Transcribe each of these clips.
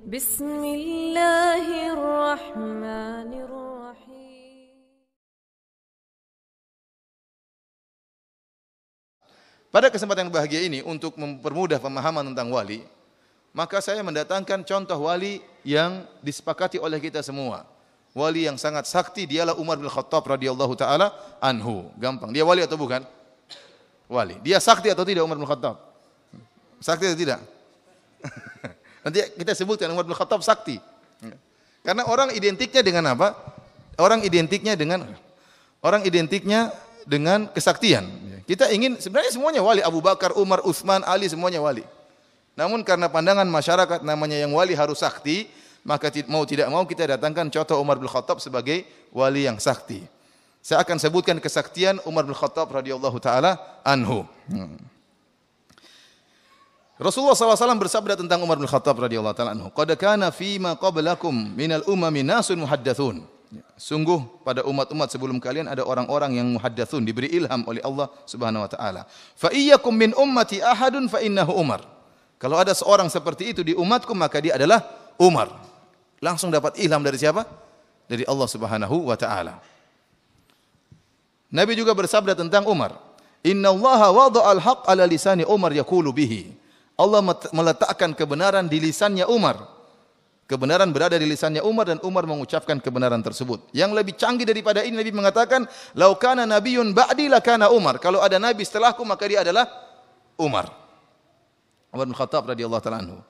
Bismillahirrahmanirrahim. Pada kesempatan yang bahagia ini, untuk mempermudah pemahaman tentang wali, maka saya mendatangkan contoh wali yang disepakati oleh kita semua. Wali yang sangat sakti, dialah Umar bin Khattab radhiyallahu taala anhu. Gampang. Dia wali atau bukan? Wali. Dia sakti atau tidak Umar bin Khattab? Sakti atau tidak? Nanti kita sebutkan Umar bin Khattab sakti. Karena orang identiknya dengan apa? Orang identiknya dengan kesaktian. Kita ingin, sebenarnya semuanya wali. Abu Bakar, Umar, Utsman, Ali, semuanya wali. Namun karena pandangan masyarakat namanya yang wali harus sakti, maka mau tidak mau kita datangkan contoh Umar bin Khattab sebagai wali yang sakti. Saya akan sebutkan kesaktian Umar bin Khattab radhiyallahu taala anhu. Rasulullah SAW bersabda tentang Umar bin Khattab radhiyallahu taala anhu, "Qad kana fima qablakum minal umami nasun muhaddatsun." Sungguh pada umat-umat sebelum kalian ada orang-orang yang muhaddatsun, diberi ilham oleh Allah Subhanahu wa taala. "Fa iyyakum min ummati ahadun fa innahu Umar." Kalau ada seorang seperti itu di umatku, maka dia adalah Umar. Langsung dapat ilham dari siapa? Dari Allah Subhanahu wa taala. Nabi juga bersabda tentang Umar, "Innallaha wada'al haqq ala lisani Umar yaqulu bihi." Allah meletakkan kebenaran di lisannya Umar. Kebenaran berada di lisannya Umar dan Umar mengucapkan kebenaran tersebut. Yang lebih canggih daripada ini, Nabi mengatakan, "Lau kana nabiyyun ba'di lakana Umar." Kalau ada nabi setelahku, maka dia adalah Umar. Umar bin Khattab radhiyallahu taala anhu.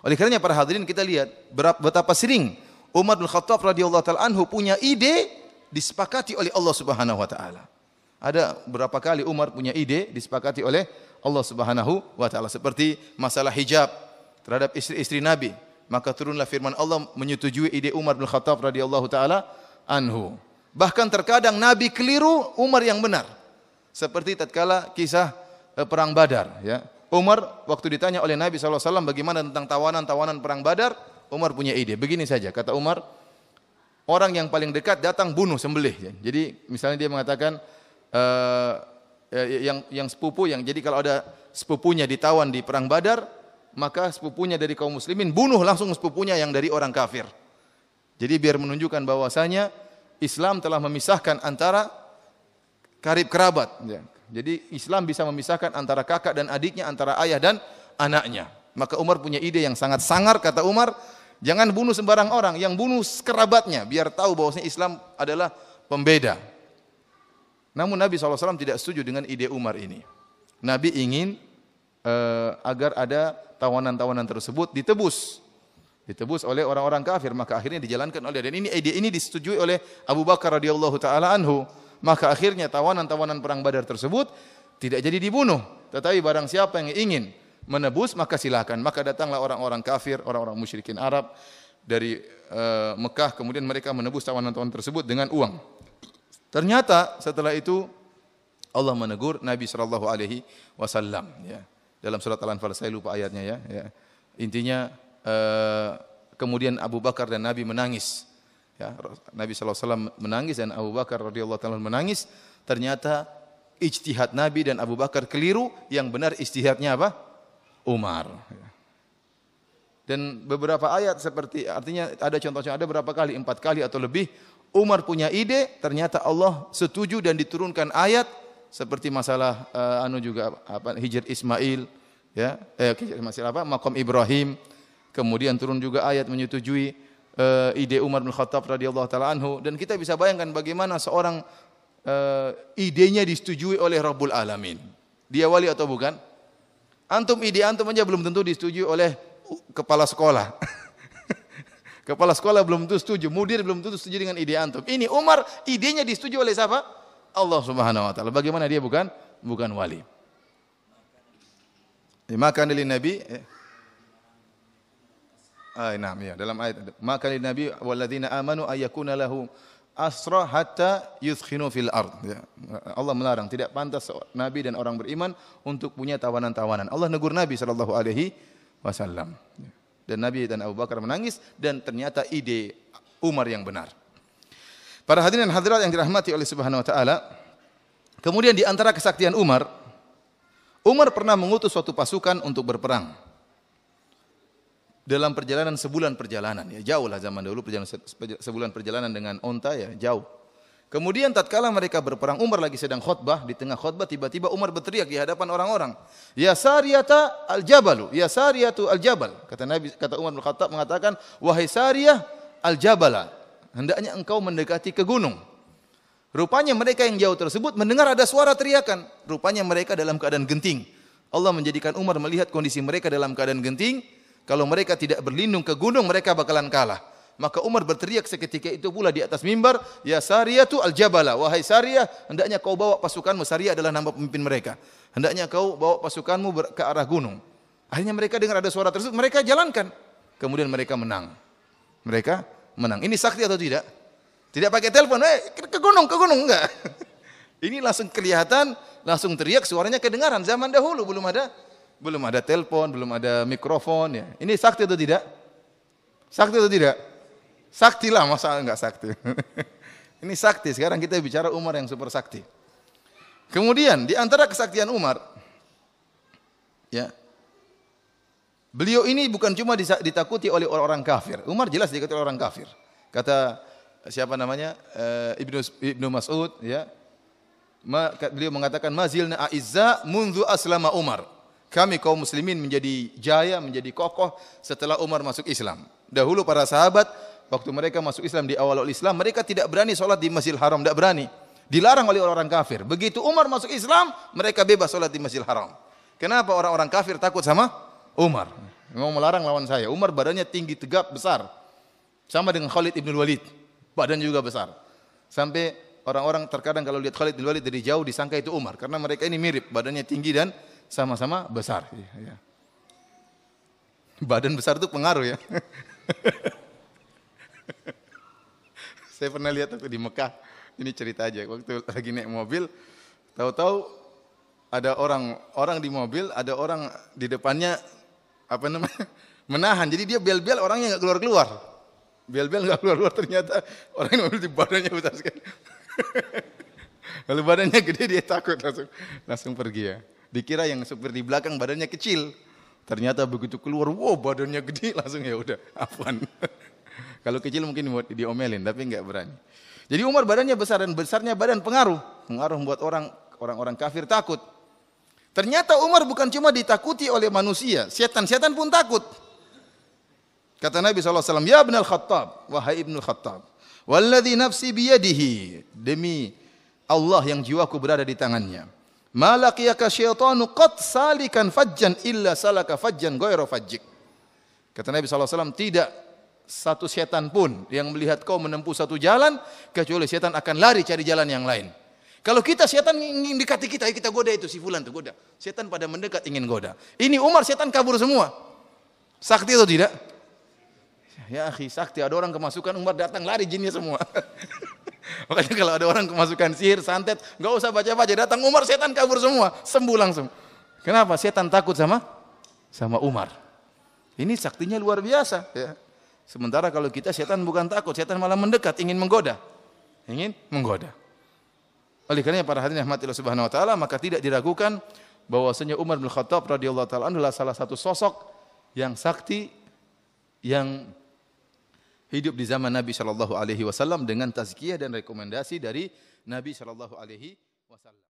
Oleh karenanya para hadirin, kita lihat betapa sering Umar bin Khattab radhiyallahu taala anhu punya ide disepakati oleh Allah Subhanahu wa taala. Ada berapa kali Umar punya ide disepakati oleh Allah Subhanahu wa taala, seperti masalah hijab terhadap istri-istri Nabi, maka turunlah firman Allah menyetujui ide Umar bin Khattab radhiyallahu taala anhu. Bahkan terkadang Nabi keliru, Umar yang benar. Seperti tatkala kisah perang Badar, ya. Umar waktu ditanya oleh Nabi SAW bagaimana tentang tawanan-tawanan perang Badar, Umar punya ide. Begini saja, kata Umar, orang yang paling dekat datang bunuh, sembelih. Jadi misalnya dia mengatakan yang sepupu, jadi kalau ada sepupunya ditawan di perang Badar, maka sepupunya dari kaum muslimin bunuh langsung sepupunya yang dari orang kafir. Jadi biar menunjukkan bahwasanya Islam telah memisahkan antara karib kerabat. Jadi Islam bisa memisahkan antara kakak dan adiknya, antara ayah dan anaknya. Maka Umar punya ide yang sangat sangar, kata Umar, jangan bunuh sembarang orang, yang bunuh kerabatnya, biar tahu bahwasanya Islam adalah pembeda. Namun Nabi SAW tidak setuju dengan ide Umar ini. Nabi ingin agar ada tawanan-tawanan tersebut ditebus oleh orang-orang kafir, maka akhirnya dijalankan oleh, dan ide ini disetujui oleh Abu Bakar radhiyallahu taala anhu. Maka akhirnya tawanan-tawanan perang Badar tersebut tidak jadi dibunuh, tetapi barang siapa yang ingin menebus maka silakan. Maka datanglah orang-orang kafir, orang-orang musyrikin Arab dari Mekah, kemudian mereka menebus tawanan-tawanan tersebut dengan uang. Ternyata setelah itu Allah menegur Nabi sallallahu alaihi wasallam, ya. Dalam surat Al-Anfal, saya lupa ayatnya, ya. Intinya kemudian Abu Bakar dan Nabi menangis. Ya, Nabi SAW menangis dan Abu Bakar radhiyallahu taala menangis. Ternyata ijtihad Nabi dan Abu Bakar keliru, yang benar ijtihadnya apa? Umar. Dan beberapa ayat seperti, artinya ada contohnya, ada berapa kali, 4 kali atau lebih Umar punya ide, ternyata Allah setuju dan diturunkan ayat seperti masalah hijr Ismail, ya, masalah Maqam Ibrahim. Kemudian turun juga ayat menyetujui ide Umar bin Khattab radhiyallahu taala anhu, dan kita bisa bayangkan bagaimana seorang idenya disetujui oleh Rabbul Alamin. Dia wali atau bukan? Ide antum aja belum tentu disetujui oleh kepala sekolah. Kepala sekolah belum tentu setuju, mudir belum tentu setuju dengan ide antum. Ini Umar, idenya disetujui oleh siapa? Allah Subhanahu wa taala. Bagaimana dia bukan wali? Maka dari Nabi dalam ayat, maka lin nabi walladzina amanu ayyakuna lahu asra hatta yudkhinu fil ard. Ya. Allah melarang, tidak pantas nabi dan orang beriman untuk punya tawanan-tawanan. Allah negur Nabi sallallahu alaihi wasallam. Dan Nabi dan Abu Bakar menangis, dan ternyata ide Umar yang benar. Para hadirin dan hadirat yang dirahmati oleh Subhanahu wa taala, kemudian di antara kesaktian Umar pernah mengutus suatu pasukan untuk berperang. dalam perjalanan sebulan perjalanan. Ya jauh lah zaman dulu perjalanan sebulan perjalanan dengan onta ya jauh. Kemudian tatkala mereka berperang, Umar lagi sedang khutbah, di tengah khutbah tiba-tiba Umar berteriak di hadapan orang-orang, "Ya Sariyata al-Jabalu, ya Sariyatu al-Jabal." Kata Umar bin Khattab mengatakan, "Wahai Sariyah al-Jabala, hendaknya engkau mendekati ke gunung." Rupanya mereka yang jauh tersebut mendengar ada suara teriakan. Rupanya mereka dalam keadaan genting. Allah menjadikan Umar melihat kondisi mereka dalam keadaan genting. Kalau mereka tidak berlindung ke gunung, mereka bakalan kalah. Maka Umar berteriak seketika itu pula di atas mimbar, "Ya Sariyatu al-Jabala, wahai Sariyah, hendaknya kau bawa pasukanmu." Sariyah adalah nama pemimpin mereka. "Hendaknya kau bawa pasukanmu ke arah gunung." Akhirnya mereka dengar ada suara tersebut, mereka jalankan. Kemudian mereka menang. Mereka menang. Ini sakti atau tidak? Tidak pakai telepon, ke gunung, enggak. Ini langsung kelihatan, langsung teriak, suaranya kedengaran. Zaman dahulu belum ada telepon, belum ada mikrofon ya. Ini sakti atau tidak? Sakti atau tidak? Sakti lah, masa enggak sakti. Ini sakti. Sekarang kita bicara Umar yang super sakti. Kemudian di antara kesaktian Umar, ya, beliau ini bukan cuma ditakuti oleh orang kafir. Umar jelas ditakuti oleh orang kafir. Kata siapa namanya? Ibnu Mas'ud, ya. Beliau mengatakan, "Mazilna a'izza mundu aslama Umar." Kami kaum muslimin menjadi jaya, menjadi kokoh setelah Umar masuk Islam. Dahulu para sahabat waktu mereka masuk Islam di awal Islam, mereka tidak berani sholat di Masjidil Haram, tidak berani. Dilarang oleh orang kafir. Begitu Umar masuk Islam, mereka bebas sholat di Masjidil Haram. Kenapa orang-orang kafir takut sama Umar? Mau melarang lawan saya. Umar badannya tinggi, tegap, besar. Sama dengan Khalid ibn Walid. Badannya juga besar. Sampai orang-orang terkadang kalau lihat Khalid ibn Walid dari jauh disangka itu Umar. Karena mereka ini mirip, badannya tinggi dan sama-sama besar. Ya. Badan besar itu pengaruh ya. Saya pernah lihat waktu di Mekah, ini cerita aja, waktu lagi naik mobil, tahu-tahu ada orang di mobil, ada orang di depannya menahan, jadi dia bel-bel, orangnya nggak keluar-keluar, bel-bel nggak keluar-keluar, ternyata orang di mobil di badannya besar sekali. Kalau badannya gede dia takut, langsung pergi ya. Dikira yang supir di belakang badannya kecil. Ternyata begitu keluar, wow badannya gede, langsung ya udah, afwan. Kalau kecil mungkin diomelin, tapi enggak berani. Jadi Umar badannya besar dan besarnya badan pengaruh membuat orang-orang kafir takut. Ternyata Umar bukan cuma ditakuti oleh manusia, setan-setan pun takut. Kata Nabi SAW, "Ya Ibnul Khattab, wahai Ibnul Khattab, walladzi nafsi biyadihi, demi Allah yang jiwaku berada di tangannya. Malaqiyaka syaitanu qad salikan fajjan illa salaka fajjan ghairu fajjik." Kata Nabi SAW, tidak satu setan pun yang melihat kau menempuh satu jalan, kecuali setan akan lari cari jalan yang lain. Kalau kita setan ingin dekati kita, kita goda itu si fulan tuh goda. Setan pada mendekat ingin goda. Ini Umar setan kabur semua. Sakti atau tidak? Ya akhi, sakti. Ada orang kemasukan, Umar datang lari jinnya semua. Makanya kalau ada orang kemasukan sihir, santet, enggak usah baca-baca, datang Umar, setan kabur semua, sembuh langsung. Kenapa? Setan takut sama Umar. Ini saktinya luar biasa, ya. Sementara kalau kita setan bukan takut, setan malah mendekat, ingin menggoda. Oleh karenanya para hadirin rahmatillah subhanahu wa taala, maka tidak diragukan bahwasanya Umar bin Khattab radhiyallahu taala adalah salah satu sosok yang sakti yang hidup di zaman Nabi sallallahu alaihi wasallam dengan tazkiyah dan rekomendasi dari Nabi sallallahu alaihi wasallam.